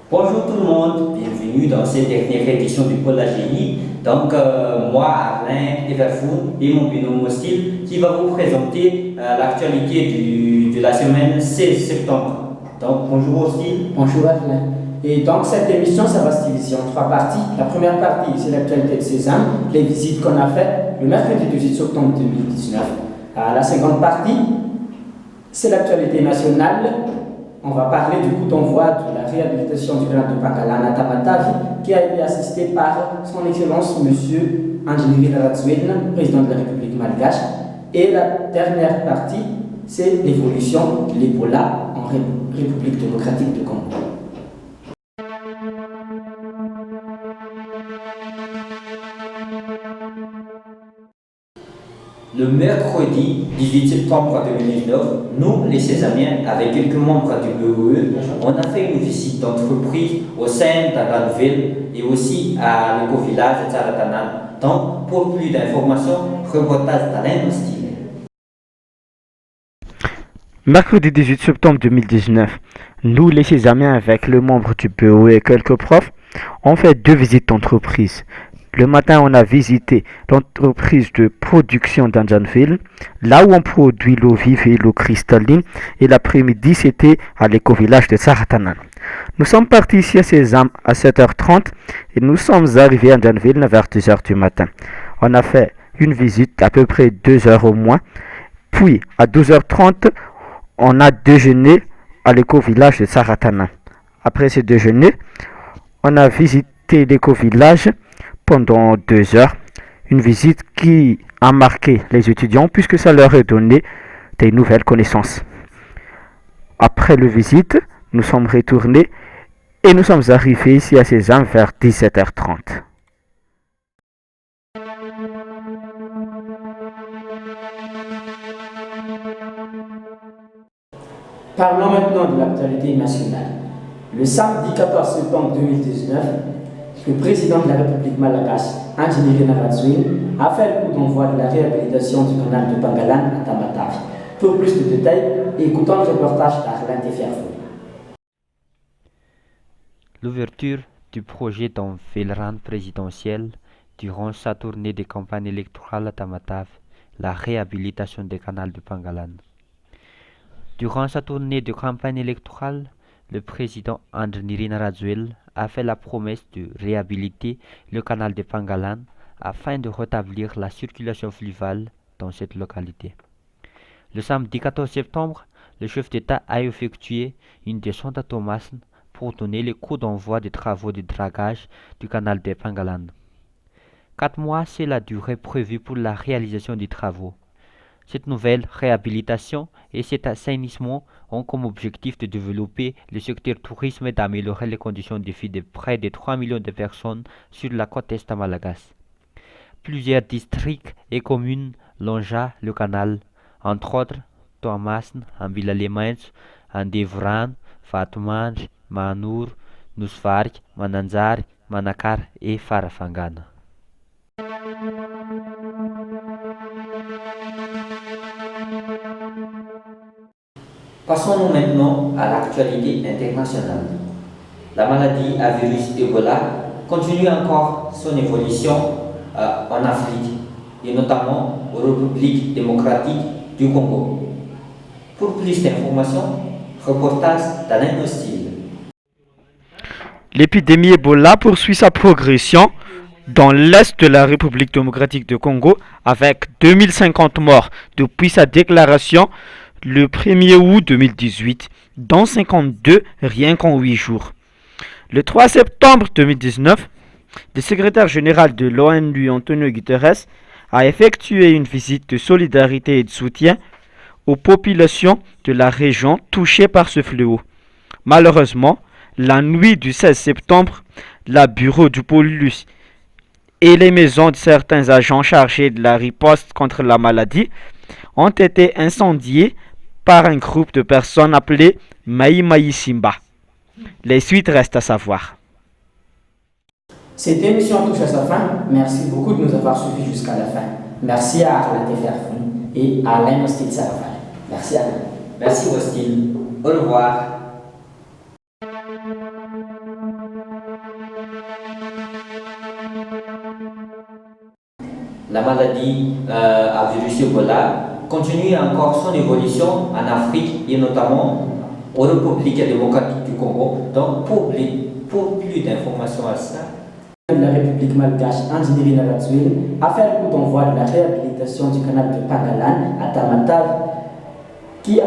Bonjour tout le monde, bienvenue dans cette dernière édition du Pôle AGI. Donc moi, Arlin Everfoun et mon binôme Hostile qui va vous présenter l'actualité de la semaine 16 septembre. Donc bonjour Hostile. Bonjour Arlin. Et donc cette émission, ça va se diviser en trois parties. La première partie, c'est l'actualité de Cézanne, les visites qu'on a faites le mercredi 18 septembre 2019. La seconde partie, c'est l'actualité nationale. On va parler du coup d'envoi de la réhabilitation du canal de Pangalan à Tamatave, qui a été assisté par son Excellence M. Angeliri Naratsouine, président de la République malgache. Et la dernière partie, c'est l'évolution de l'Ebola en République démocratique du Congo. Le mercredi 18 septembre 2019, nous, les Césamiens, avec quelques membres du BOE, on a fait une visite d'entreprise au sein d'Anganville et aussi à l'éco-village de Tsaratanan. Donc, pour plus d'informations, reportage d'Alain Hostile. Mercredi 18 septembre 2019, nous, les Césamiens, avec le membre du BOE et quelques profs, on fait deux visites d'entreprise. Le matin, on a visité l'entreprise de production d'Anjanville, là où on produit l'eau vive et l'eau cristalline. Et l'après-midi, c'était à l'éco-village de Tsaratanan. Nous sommes partis ici à Sésame à 7h30 et nous sommes arrivés à Anjanville vers 2h du matin. On a fait une visite d'à peu près 2 heures au moins. Puis, à 12h30, on a déjeuné à l'éco-village de Tsaratanan. Après ce déjeuner, on a visité l'éco-village pendant 2 heures, une visite qui a marqué les étudiants puisque ça leur a donné des nouvelles connaissances. Après la visite, nous sommes retournés et nous sommes arrivés ici à Sésame vers 17h30. Parlons maintenant de l'actualité nationale. Le samedi 14 septembre 2019, le président de la République malgache, Angeliri Naratsouine, a fait le coup d'envoi de la réhabilitation du canal de Pangalan à Tamatave. Pour plus de détails, écoutons le reportage d'Arlin Everfoun. L'ouverture du projet d'envèlran présidentiel durant sa tournée de campagne électorale à Tamatave, la réhabilitation du canal de Pangalan. Durant sa tournée de campagne électorale, le président Angeliri Naratsouine a fait la promesse de réhabiliter le canal de Pangalan afin de rétablir la circulation fluviale dans cette localité. Le samedi 14 septembre, le chef d'État a effectué une descente à Thomasin pour donner le coup d'envoi des travaux de dragage du canal de Pangalan. 4 mois, c'est la durée prévue pour la réalisation des travaux. Cette nouvelle réhabilitation et cet assainissement ont comme objectif de développer le secteur tourisme et d'améliorer les conditions de vie de près de 3 millions de personnes sur la côte est malagasy. Plusieurs districts et communes longent le canal, entre autres Thomasin, Ambilalemens, Andevran, Fatmanj, Manur, Nusvark, Mananzar, Manakar et Farafangana. Passons maintenant à l'actualité internationale. La maladie à virus Ebola continue encore son évolution en Afrique et notamment en République démocratique du Congo. Pour plus d'informations, reportage d'Alain Hostile. L'épidémie Ebola poursuit sa progression dans l'est de la République démocratique du Congo avec 2050 morts depuis sa déclaration le 1er août 2018, dont 52 rien qu'en 8 jours. Le 3 septembre 2019, le secrétaire général de l'ONU, Antonio Guterres, a effectué une visite de solidarité et de soutien aux populations de la région touchées par ce fléau. Malheureusement, la nuit du 16 septembre, le bureau du Polus et les maisons de certains agents chargés de la riposte contre la maladie ont été incendiés par un groupe de personnes appelées Mai Mai Simba. Les suites restent à savoir. Cette émission touche à sa fin. Merci beaucoup de nous avoir suivis jusqu'à la fin. Merci à Arla Teferfoni et à Alain Hostil Saraval. Merci Alain. Merci Hostil. Au revoir. La maladie à virus Ebola continue encore son évolution en Afrique et notamment en République démocratique du Congo. Donc pour plus d'informations à ça, de la République malgache Andjiri Naratswil a fait le coup d'envoi de la réhabilitation du canal de Pangalan à Tamatave qui a